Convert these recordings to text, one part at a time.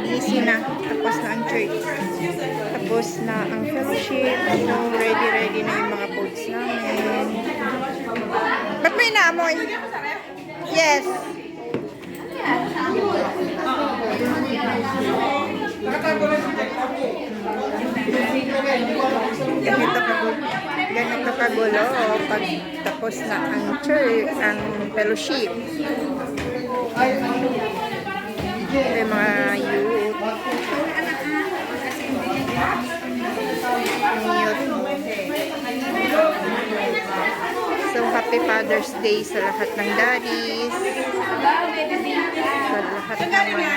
easy na. Tapos na ang church. Tapos na ang fellowship. So, ready na yung mga foods namin. Ba't may naamoy? Yes. Ganito kagulo pag tapos na ang church, ang fellowship. Ito yung mga youth. So, happy Father's Day sa lahat ng daddies. Sa lahat ng mga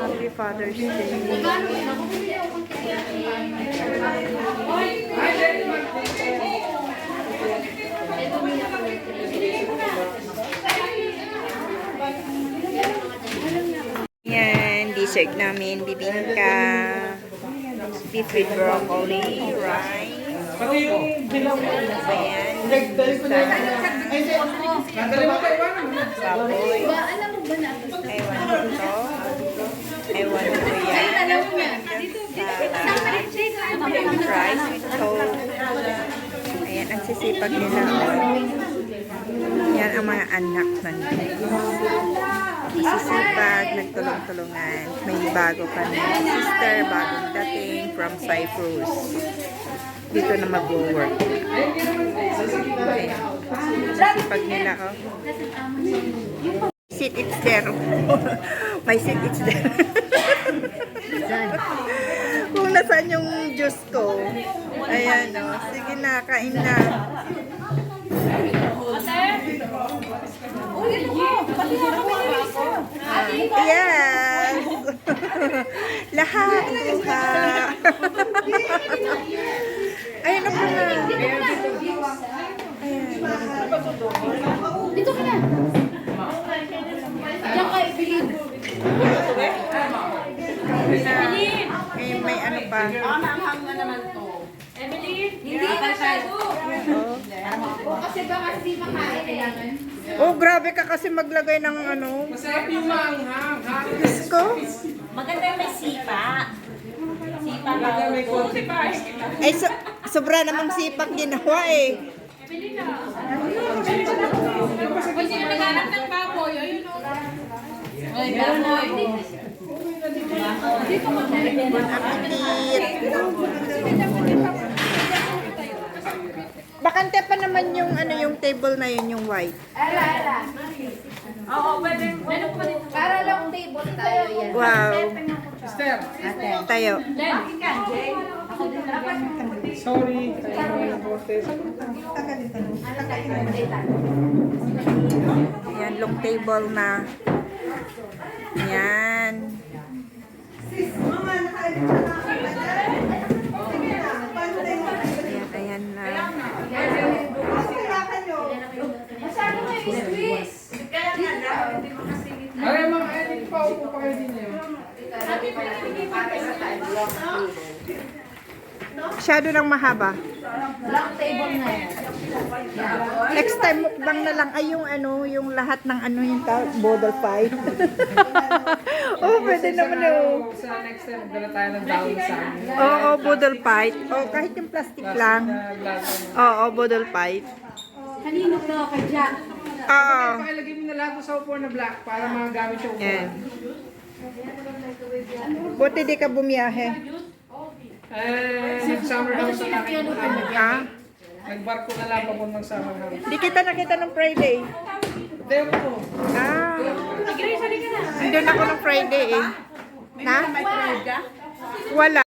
Happy Father's Day. Yan, dessert namin, bibingka, beef with broccoli, rice. Pati yung bilang mo. Ayan. Baboy. Ewan ko to. Ewan ko yan. Rice with toast. Ayan, ang sisipag nila. Yan ang mga anak ng sisipag, nagtulong-tulungan. May bago kami sister, bagong dating from Cyprus. Dito na mag-work. Ayan. Sisipag nila, oh. Sit, it's there. May sit, it's there. Kung nasaan yung juice ko. Ayan, oh. Sige na, kain na. Yes! Lahat! Luha! Ayan na po na. Dito ka na. Diyan ka, Evelyn. May ano pa. Manghang na naman to. Hindi masyado. Kasi baka hindi makain eh. Oh, grabe ka kasi maglagay ng ano. Masarap yung manghang. Diyos ko. Maganda yung may sipa. Sipa ba? Ay, sobra namang sipak ginawa eh. Kung sino naghanap ng baboy, ayun o. Ay, baboy. Dito mo na rin. Appetit. Bakante pa naman yung ano yung table na yun, yung white. Ala. Oo, pwede. Para lang table tayo yan. Wow. Sister. Tayo. Sorry. Tayo mo ng protest. Ayan, long table na. Ayan. Ayan na. Masyado kayo, squeeze. Ay, mga edit pa. Upo pa kayo din yun. Masyado nang mahaba. Long table na yan. Next time mukbang na lang ay yung ano, yung lahat ng ano yung bodle fight. Oh, pwede naman oh. Sa next time, magdala tayo ng dahon sa amin. Oo, bodle fight. Oh, kahit yung plastic lang. Oo, bodle fight. Kanino to? Kay Jack. Oo. Pakilagay mo na lahat sa upo na black para magagamit siya upo. Yan. Buti di ka bumiyahe. Nag-summer house na lang. Ha? Nagbarko na lang papuntang summer house. Di kita nakita ng Friday. There po. Ah. Andun ako ng Friday eh. Na? Wala.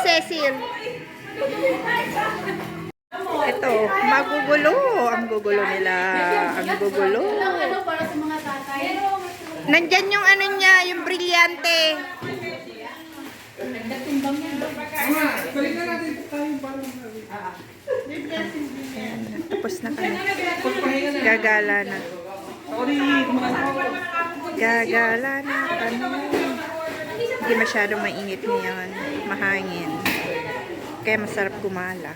Cecil. Ito, magugulo. Ang gugulo nila. Ang gugulo. Para sa mga tatay. Nandyan yung ano niya, yung brilyante. Ama, balikan natin tayo parang Tapos na kami. pagpahinga na. Gagala na. Ako rin, kumakas ako. Gagala na kami. Hindi masyadong mainit ngayon. Mahangin. Kaya masarap gumala.